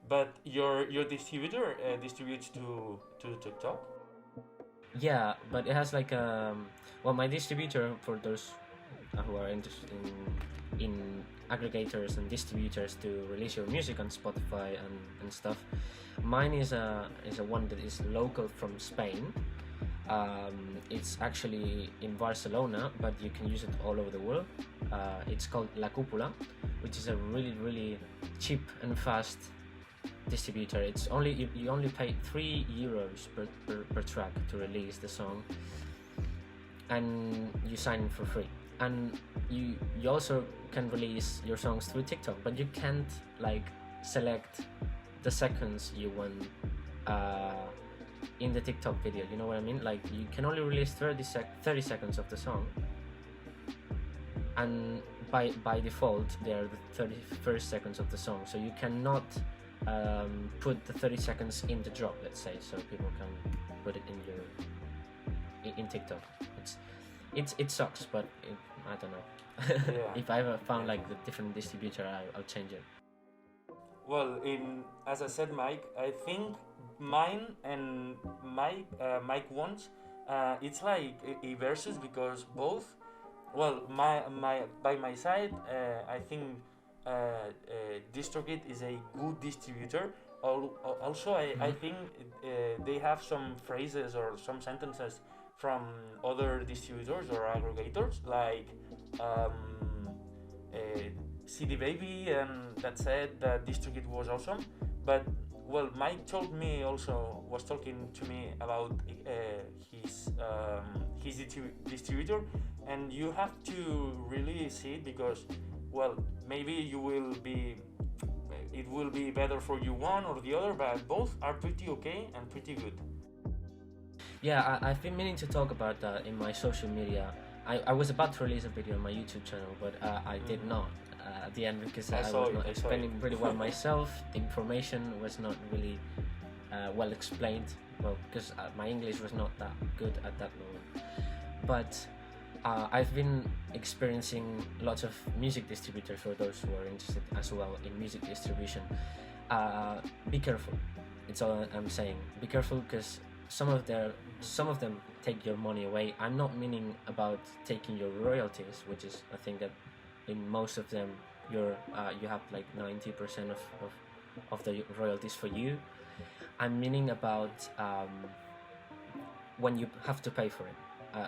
But your distributor distributes to TikTok. Yeah, but it has like well, my distributor, for those who are interested in aggregators and distributors to release your music on Spotify and stuff. Mine is a one that is local from Spain. It's actually in Barcelona, but you can use it all over the world. It's called La Cúpula, which is a really cheap and fast distributor. It's only you only pay €3 per track to release the song, and you sign for free. And you also can release your songs through TikTok, but you can't like select the seconds you want in the TikTok video. You know what I mean? Like you can only release 30 seconds of the song, and by default they are the 31st seconds of the song. So you cannot put the 30 seconds in the drop, let's say, so people can put it in TikTok. It sucks, but I don't know. Yeah. If I ever found like the different distributor, I'll change it. Well, as I said, Mike, I think mine and Mike wants. It's like a versus because both. Well, my by my side, I think DistroKid is a good distributor. Also, I think they have some phrases or some sentences from other distributors or aggregators, like um, CD Baby, and that said that DistroKid was awesome. But well, Mike told me also was talking to me about his distributor, and you have to really see it because, well, maybe it will be better for you one or the other, but both are pretty okay and pretty good. Yeah, I've been meaning to talk about that in my social media. I was about to release a video on my YouTube channel, but I did not at the end because I was not explaining really well myself. The information was not really well explained, well, because my English was not that good at that moment. But I've been experiencing lots of music distributors for those who are interested as well in music distribution. Be careful. It's all I'm saying. Be careful because some of them take your money away. I'm not meaning about taking your royalties, which is I think that in most of them you have like 90% of the royalties for you. I'm meaning about when you have to pay for it.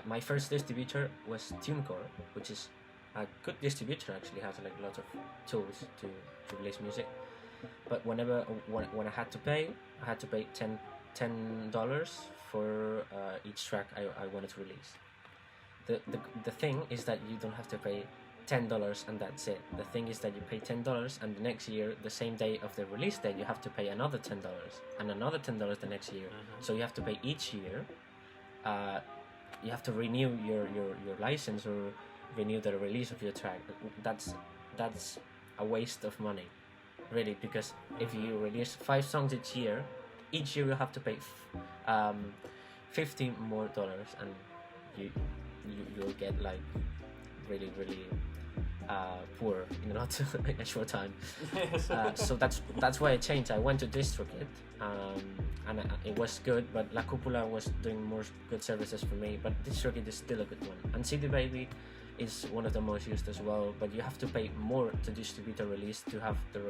My first distributor was TuneCore, which is a good distributor, actually has like lots of tools to release music. But when I had to pay, I had to pay $10 for each track I wanted to release. The thing is that you don't have to pay $10 and that's it. The thing is that you pay $10 and the next year, the same day of the release date, you have to pay another $10 and another $10 the next year. So you have to pay each year. You have to renew your license or renew the release of your track. That's a waste of money, really, because if you release 5 songs each year you have to pay $50 more, and you'll get like really poor in a short time. So that's why I changed. I went to DistroKid, and it was good, but La Cúpula was doing more good services for me. But DistroKid is still a good one, and CD Baby is one of the most used as well. But you have to pay more to distribute a release to have the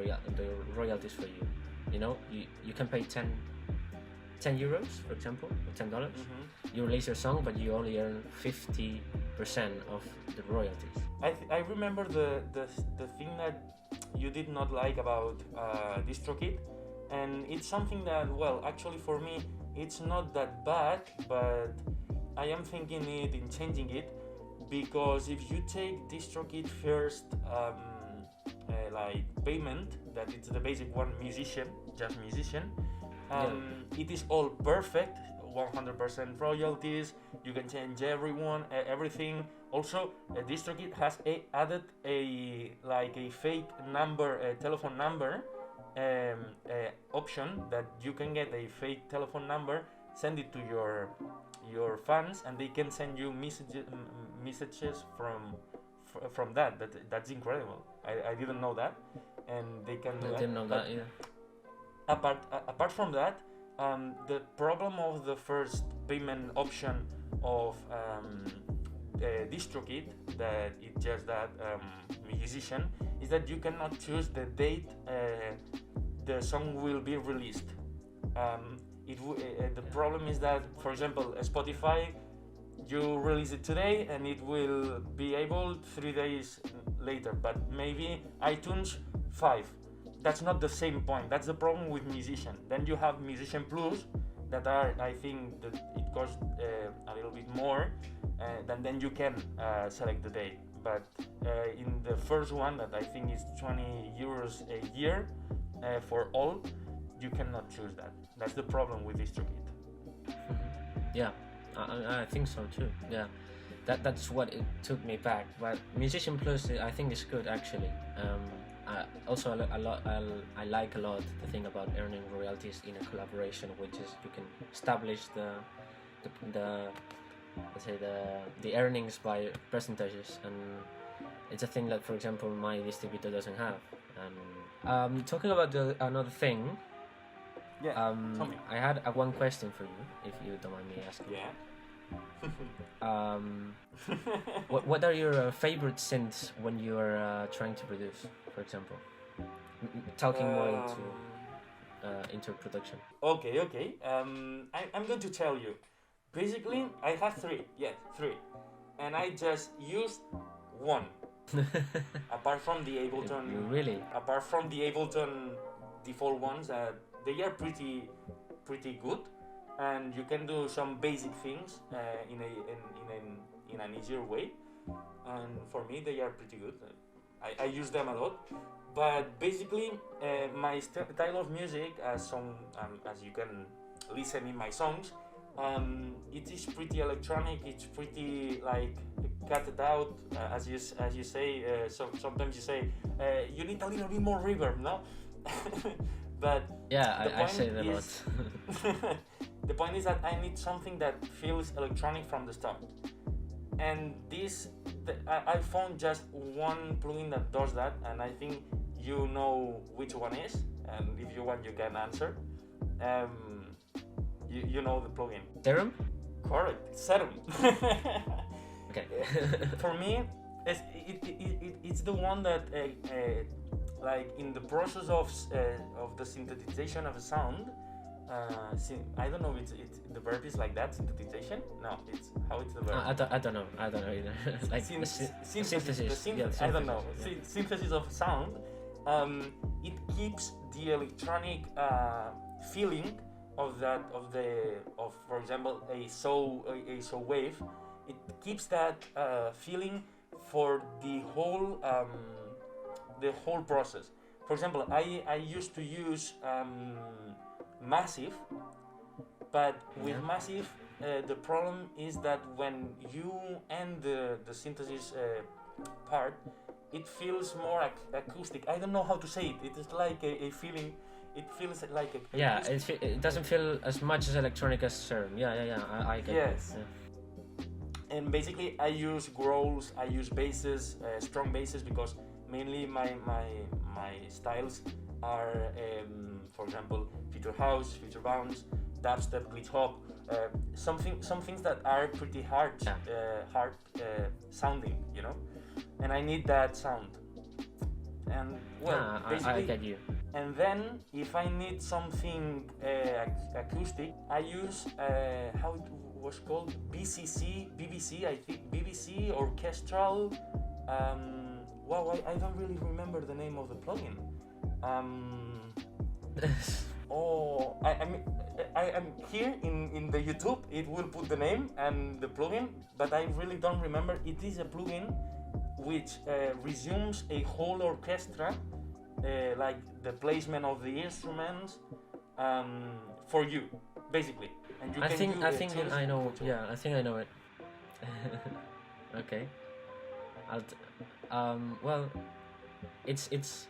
royalties for you. You know, you can pay 10 euros, for example, or $10. You release your song, but you only earn 50% of the royalties. I remember the thing that you did not like about DistroKid, and it's something that, well, actually for me it's not that bad, but I am thinking in changing it, because if you take DistroKid first like payment, that it's the basic one, just musician, it is all perfect, 100% royalties. You can change everything. Also, DistroKid has added a fake number, telephone number option, that you can get a fake telephone number, send it to your your fans, and they can send you messages from that. That's incredible. I didn't know that, and they can do I that. didn't know that either. Apart from that, the problem of the first payment option of DistroKid, that it's just that musician, is that you cannot choose the date the song will be released. The problem is that, for example, Spotify, you release it today and it will be able 3 days later, but maybe iTunes 5. That's not the same point. That's the problem with musician. Then you have Musician Plus that are, I think that it costs a little bit more, then you can select the date. But in the first one, that I think is 20 euros a year for all, you cannot choose that. That's the problem with DistroKid. Yeah, I think so too. Yeah, that's what it took me back. But Musician Plus, I think is good actually. I like a lot the thing about earning royalties in a collaboration, which is you can establish the let's say the earnings by percentages, and it's a thing that, for example, my distributor doesn't have. And talking about another thing, yeah, I had one question for you, if you don't mind me asking. Yeah. What are your favorite synths when you are trying to produce, for example? Talking more into production. Okay. I'm going to tell you. Basically, I have three, and I just used one. Apart from the Ableton, really? Apart from the Ableton default ones, they are pretty good, and you can do some basic things in an easier way. And for me, they are pretty good. I use them a lot. But basically, my style of music, as you can listen in my songs, it is pretty electronic. It's pretty like cut it out, as you say. Sometimes you say you need a little bit more reverb, no? But yeah, I say that a lot. The point is that I need something that feels electronic from the start. And I found just one plugin that does that, and I think you know which one is. And if you want, you can answer. You know the plugin. Serum? Correct, Serum. Okay. For me, it's the one that, like in the process of the synthesization of a sound. I don't know. It's the verb is like that. Synthesization? No, it's how it's the verb. I don't know either. Like synthesis. I don't know. Synthesis of sound. It keeps the electronic feeling of for example a saw wave. It keeps that feeling for the whole process. For example, I used to use Massive, but with Massive the problem is that when you end the synthesis part, it feels more acoustic. I don't know how to say it. It is like a feeling. It feels like a it doesn't feel as much as electronic as Serum. I get yes. it. Yeah. And basically I use growls, I use basses, strong basses, because mainly my styles are for example future house, future bounce, dubstep, glitch hop, some things that are pretty hard sounding, you know, and I need that sound. And basically, I get you. And then if I need something acoustic, I use how it was called, BBC, I think, BBC Orchestral. I don't really remember the name of the plugin. I'm here in the YouTube. It will put the name and the plugin, but I really don't remember. It is a plugin which resumes a whole orchestra, like the placement of the instruments, for you, basically. And you I think I know. Yeah, I think I know it. Okay. Well, it's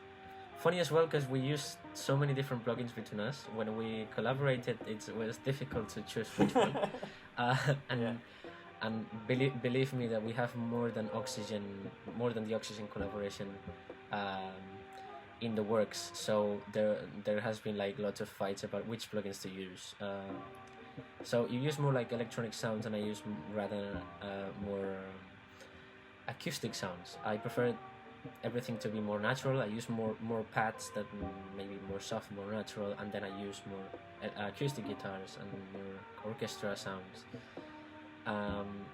funny as well because we used so many different plugins between us. When we collaborated, it was difficult to choose which one. uh, and and believe me that we have more than the Oxygen collaboration in the works. So there has been like lots of fights about which plugins to use. So you use more like electronic sounds, and I use rather more acoustic sounds. I prefer everything to be more natural. I use more pads that maybe more soft, more natural, and then I use more acoustic guitars and more orchestra sounds.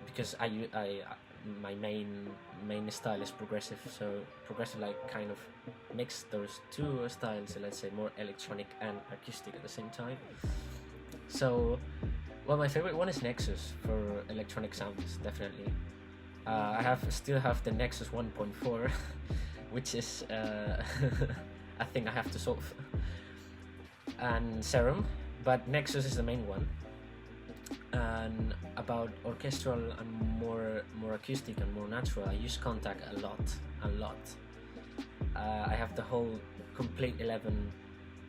Because my main style is progressive, so progressive like kind of mix those two styles, let's say more electronic and acoustic at the same time. So, well, my favorite one is Nexus for electronic sounds, definitely. I still have the Nexus 1.4, which is a thing I have to solve, and Serum, but Nexus is the main one. And about orchestral and more acoustic and more natural, I use Contact a lot. I have the whole complete 11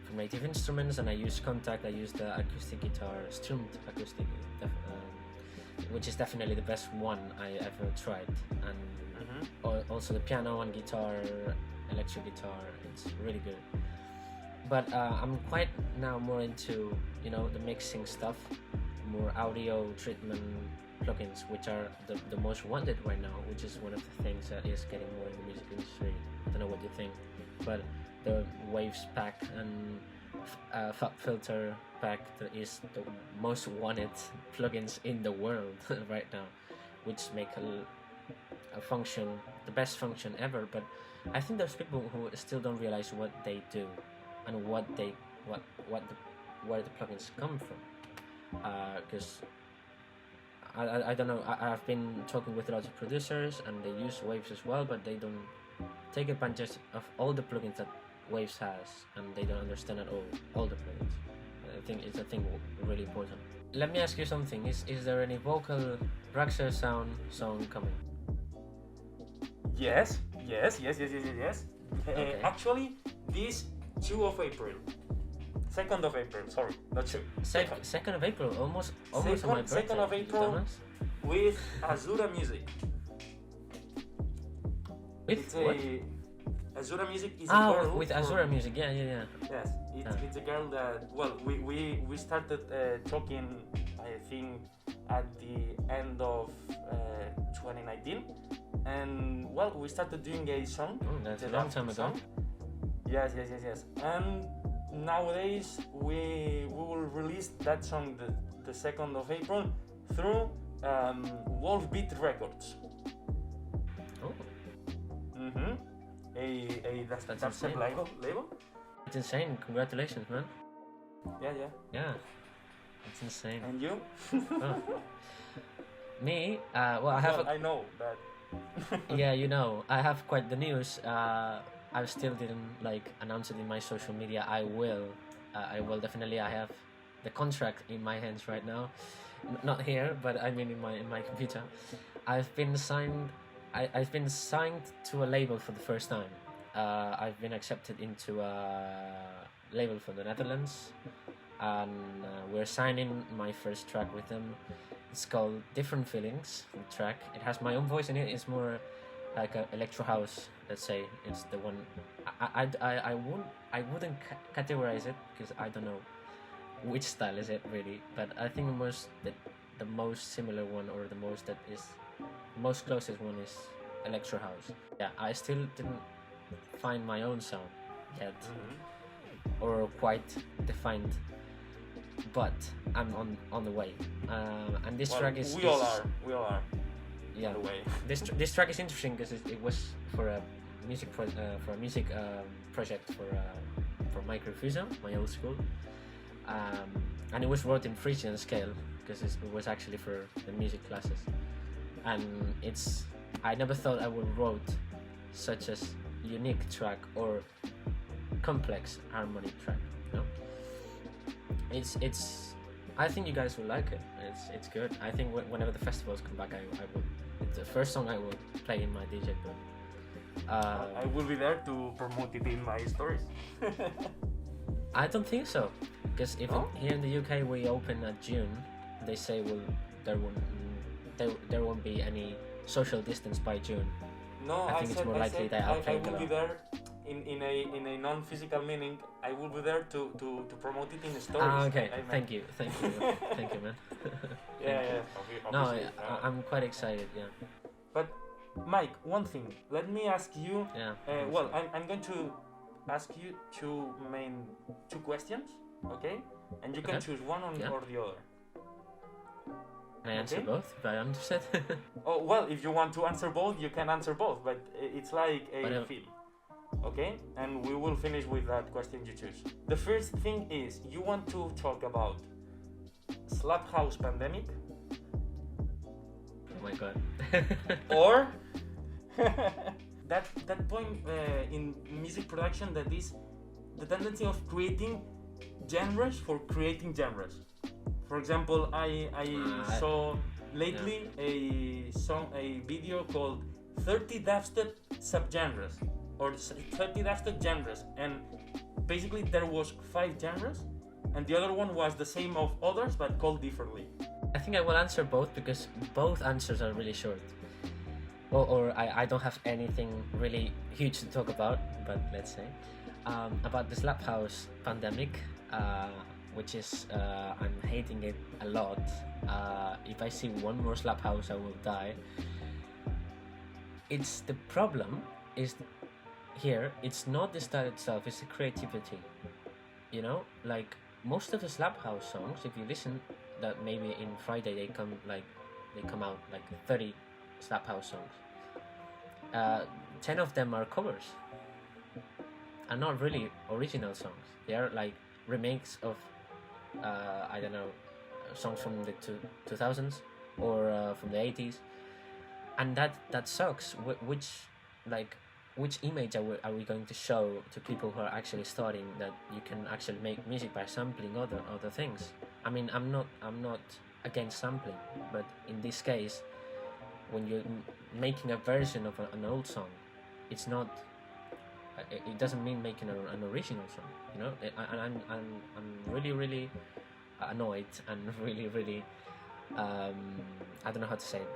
from Native Instruments, and I use Contact. I use the acoustic guitar, stringed acoustic, which is definitely the best one I ever tried. And also the piano and guitar, electric guitar, it's really good. But I'm quite now more into the mixing stuff, more audio treatment plugins, which are the most wanted right now, which is one of the things that is getting more in the music industry. I don't know what you think, but the Waves pack and Fab Filter pack that is the most wanted plugins in the world right now, which make a function, the best function ever. But I think there's people who still don't realize what they do and where the plugins come from. Because I don't know, I've been talking with a lot of producers and they use Waves as well, but they don't take advantage of all the plugins that Waves has, and they don't understand at all the plugins. I think it's a thing really important. Let me ask you something, is there any vocal raxersound song coming? Yes. Okay. Actually, this 2 of April. 2nd of April, sorry, not 2. 2nd of April, almost on my birthday. 2nd of April with Azura Music. With what? Azura Music is a girl. With Azura Music, yeah. Yes, it's a girl that, well, we started talking, I think, at the end of 2019, and well, we started doing a song. That's a long time ago. Yes. And nowadays we will release that song the 2nd of April through Wolfbeat Records. Oh. That's a label. It's insane. Congratulations, man. Yeah. It's insane. And you? Oh. Me? I know that. Yeah, I have quite the news. I still didn't announce it in my social media. I will definitely. I have the contract in my hands right now, not here, but I mean in my computer. I've been signed to a label for the first time. I've been accepted into a label from the Netherlands, and we're signing my first track with them. It's called Different Feelings. The track, it has my own voice in it. It's more like a electro house, let's say. It's the one I wouldn't categorize it because I don't know which style is it really, but I think the most similar one, or the most closest one, is electro house. Yeah, I still didn't find my own sound yet, or quite defined, but I'm on the way. And this track is we all are. Yeah, the way. This track is interesting because it was for a music project for Microfusion, my old school, and it was wrote in Frisian scale because it was actually for the music classes, and I never thought I would wrote such a unique track or complex harmonic track. It's I think you guys will like it. It's good. I think whenever the festivals come back, I will. It's the first song I will play in my DJ booth. I will be there to promote it in my stories. I don't think so, because even here in the UK we open at June. They say there won't be any social distance by June. No, I think it's more likely that I'll play I will be there in a non-physical meaning. I will be there to promote it in the stories. Ah, okay. Thank you, thank you, man. Yeah. No, I'm quite excited. Yeah. But Mike, one thing. Let me ask you. Yeah. Well, I'm going to ask you two questions, okay? And you can choose one or the other. Can I answer both if I understand? Oh, well, if you want to answer both, you can answer both, but it's like a film. Okay? And we will finish with that question you choose. The first thing is, you want to talk about SLAPHOUSEdemic? Oh my god. Or that point in music production that is the tendency of creating genres for creating genres. For example, I saw lately a video called 30 dubstep subgenres or 30 dubstep genres, and basically there was 5 genres and the other one was the same of others but called differently. I think I will answer both because both answers are really short. Or I don't have anything really huge to talk about, but let's say about the SLAPHOUSEdemic, which is I'm hating it a lot. If I see one more SLAPHOUSE, I will die. It's the problem is here. It's not the style itself; it's the creativity. You know, like most of the SLAPHOUSE songs, if you listen, that maybe in Friday they come out like 30 SLAPHOUSE songs. 10 of them are covers and not really original songs. They are like remakes of I don't know, songs from the 2000s or from the 80s, and that sucks. Which image are we going to show to people who are actually starting that you can actually make music by sampling other things? I mean, I'm not against sampling, but in this case, when you're making a version of an old song, it's not. It doesn't mean making an original song, you know. And I'm really annoyed and really I don't know how to say it.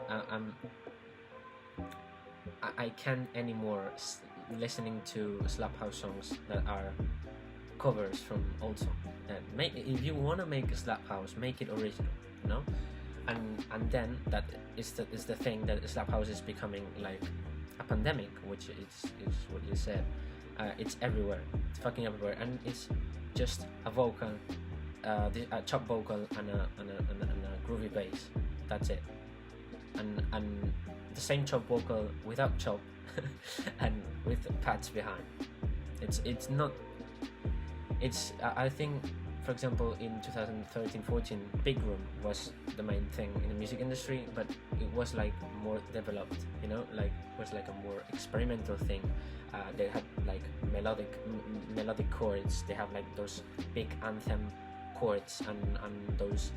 I can't anymore listening to SLAPHOUSE songs that are covers from old songs. If you want to make a SLAPHOUSE, make it original, you know. And then that is the thing that SLAPHOUSE is becoming like a pandemic, which is what you said. It's everywhere. It's fucking everywhere, and it's just a vocal, a chop vocal and a groovy bass. That's it. And the same chop vocal without chop and with pads behind. It's not. It's I think. For example, in 2013-14, Big Room was the main thing in the music industry, but it was like more developed, you know, like it was like a more experimental thing. They had like melodic chords. They have like those big anthem chords and those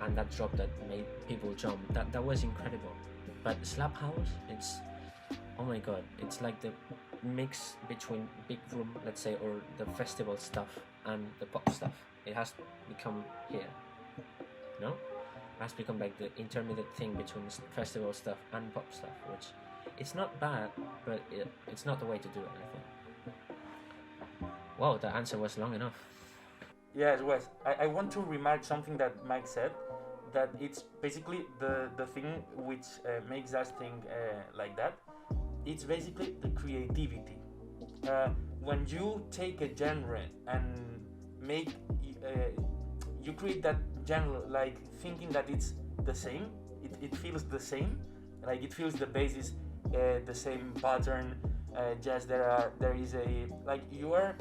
and that drop that made people jump. That was incredible. But SLAPHOUSE, it's oh my god, it's like the mix between Big Room, let's say, or the festival stuff and the pop stuff. It has become here, no? It has become like the intermediate thing between festival stuff and pop stuff, which it's not bad, but it's not the way to do it, I think. Wow, the answer was long enough. Yes, Wes. I want to remark something that Mike said, that it's basically the thing which makes us think like that. It's basically the creativity. When you take a genre and make you create that genre like thinking that it's the same, it feels the same, like it feels the bass is the same pattern, just there is a like you are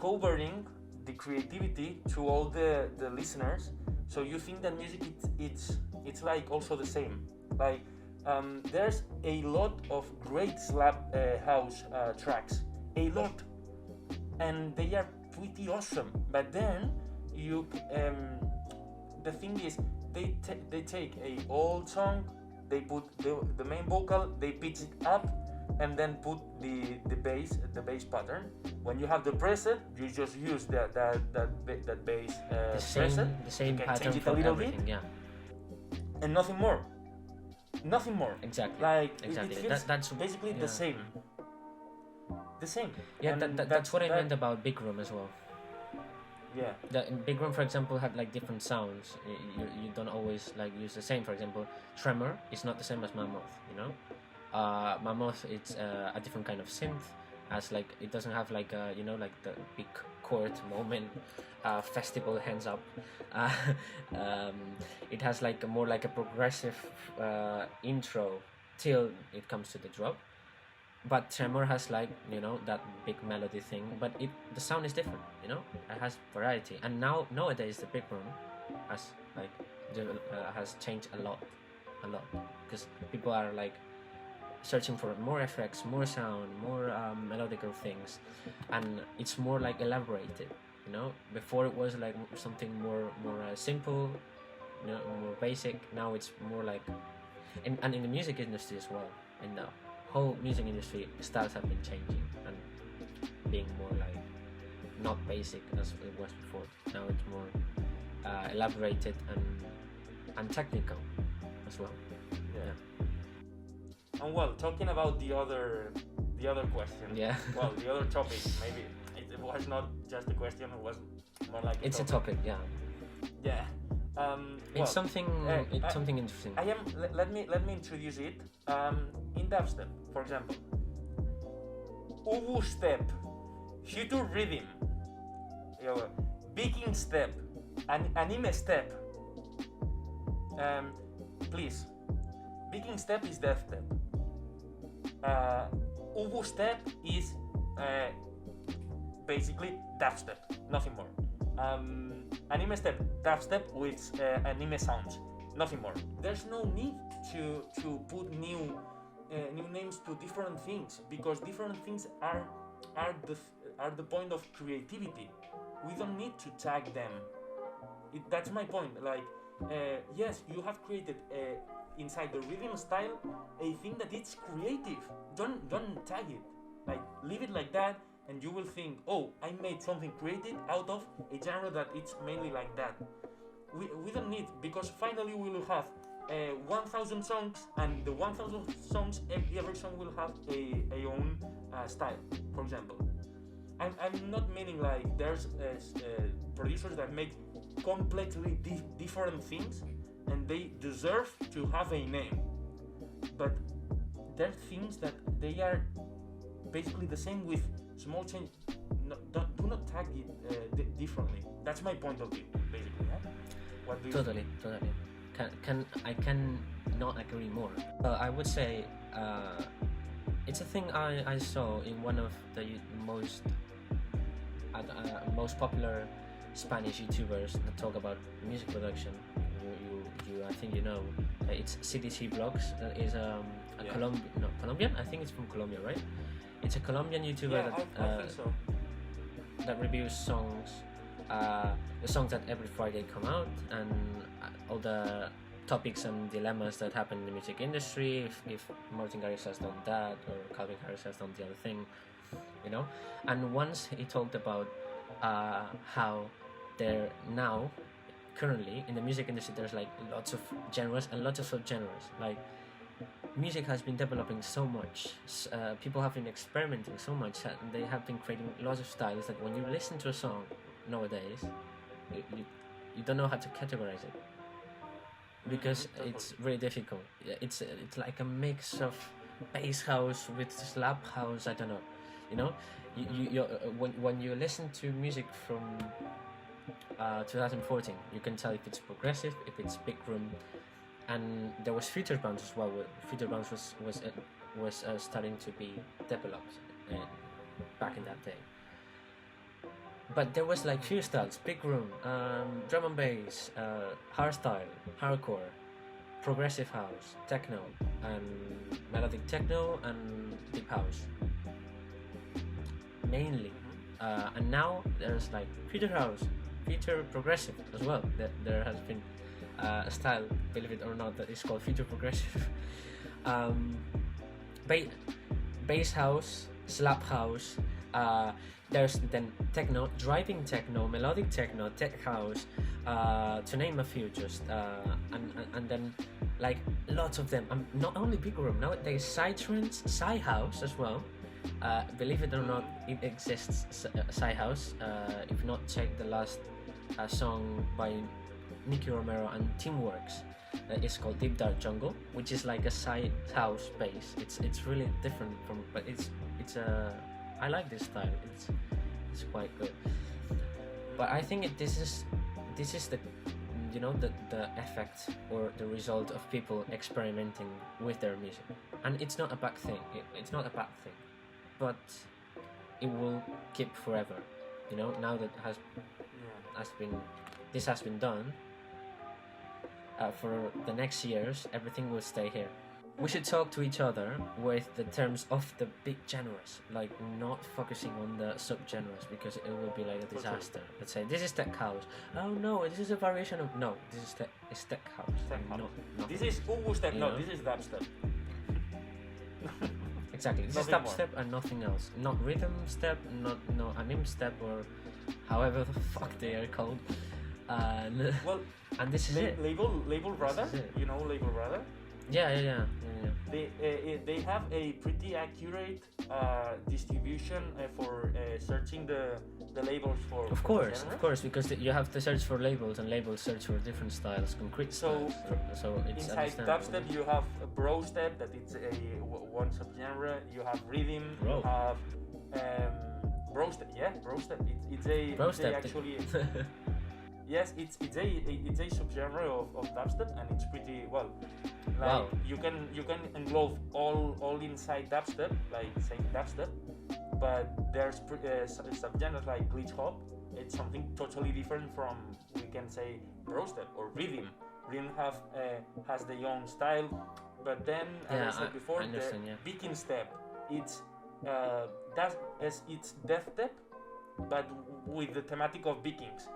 covering the creativity to all the listeners, so you think that music it's like also the same, like there's a lot of great SLAPHOUSE tracks, a lot, and they are pretty awesome. But then you, the thing is, they take a old song, they put the main vocal, they pitch it up, and then put the bass pattern. When you have the preset, you just use that bass preset. The same you can pattern change it for a little everything, bit. yeah. and nothing more. Nothing more. Exactly. Like exactly. It feels That's basically the same. The same. Yeah, that's what I meant about big room as well. Yeah. In big room, for example, had like different sounds. You don't always like use the same. For example, tremor is not the same as mammoth. You know, mammoth it's a different kind of synth. As like it doesn't have like you know, like the big chord moment, festival hands up. It has like more like a progressive intro till it comes to the drop. But tremor has like, you know, that big melody thing, but the sound is different, you know. It has variety, and nowadays the big room has like has changed a lot because people are like searching for more effects, more sound, more melodical things, and it's more like elaborated, you know. Before it was like something more simple, you know, more basic. Now it's more like and in the music industry as well, and now whole music industry styles have been changing and being more like not basic as it was before. Now it's more elaborated and technical as well. Yeah. And well, talking about the other question. Yeah. Well, the other topic, maybe it was not just a question. It was more like a topic. Yeah. Yeah. It's something interesting. Let me introduce it. In dubstep, for example, Ubu step, future rhythm, picking step, anime step. Please, picking step is death step. Ubu step is basically dubstep, nothing more. Anime step, dubstep with anime sounds, nothing more. There's no need to put new names to different things, because different things are the point of creativity. We don't need to tag them. That's my point. Like, yes, you have created inside the rhythm style a thing that it's creative. Don't tag it. Like, leave it like that, and you will think, oh, I made something creative out of a genre that it's mainly like that. We don't need, because finally we will have 1,000 songs, and the 1,000 songs, every song will have a own style, for example. I'm not meaning like there's producers that make completely different things and they deserve to have a name, but there are things that they are basically the same with small change. Do not tag it differently. That's my point of view, basically. Yeah? What do you Totally. I can not agree more. I would say it's a thing I saw in one of the most popular Spanish YouTubers that talk about music production. You I think you know. It's CDC Vlogs. Is Colombian. I think it's from Colombia, right? It's a Colombian YouTuber I think so. That reviews songs. The songs that every Friday come out, and all the topics and dilemmas that happen in the music industry, if Martin Garrix has done that or Calvin Harris has done the other thing, you know. And once he talked about how there now currently in the music industry there's like lots of genres and lots of subgenres. Like, music has been developing so much, people have been experimenting so much, and they have been creating lots of styles that when you listen to a song nowadays, you don't know how to categorize it, because it's really difficult. It's like a mix of bass house with slap house. I don't know, you know. When you listen to music from 2014, you can tell if it's progressive, if it's big room, and there was future bounce as well. Future bounce was starting to be developed back in that day. But there was like few styles: big room, drum and bass, hardstyle, hardcore, progressive house, techno, and melodic techno, and deep house mainly. And now there's like future house, future progressive as well. There has been a style, believe it or not, that is called future progressive. Bass house, slap house, There's then techno, driving techno, melodic techno, tech house, to name a few. Just and then like lots of them. Not only big room, nowadays psytrance, psy house as well. Believe it or not, it exists. Psy house. If not, check the last song by Nicky Romero and Teamworks. It's called Deep Dark Jungle, which is like a psy house bass. It's really different from, but it's I like this style. It's quite good. But I think this is the the effect or the result of people experimenting with their music, and it's not a bad thing. It's not a bad thing, but it will keep forever. Now that this has been done. For the next years, everything will stay here. We should talk to each other with the terms of the big genres, like not focusing on the sub-genres, because it will be like a disaster. Let's say this is tech house. Oh no, this is a variation of no. This is tech house. This is Ubu step. No, this is dubstep. Exactly. This is dubstep and nothing else. Not rhythm step, not anim step, or however the fuck they are called. And this is Label Brother. You know Label Brother? Yeah. They have a pretty accurate distribution for searching the labels for. Of course, because you have to search for labels, and labels search for different styles, concrete styles. So it's inside dubstep you have a bro step, that it's a one subgenre. You have rhythm. You have bro step. Yeah, bro step. It's actually. Yes, it's a subgenre of dubstep, and it's pretty well. Like you can englobe all inside dubstep, like say dubstep, but there's subgenres like glitch hop. It's something totally different from, we can say, brostep or rhythm. Rhythm has their own style, but then as I said before, the picking step, it's death step, but with the thematic of Vikings.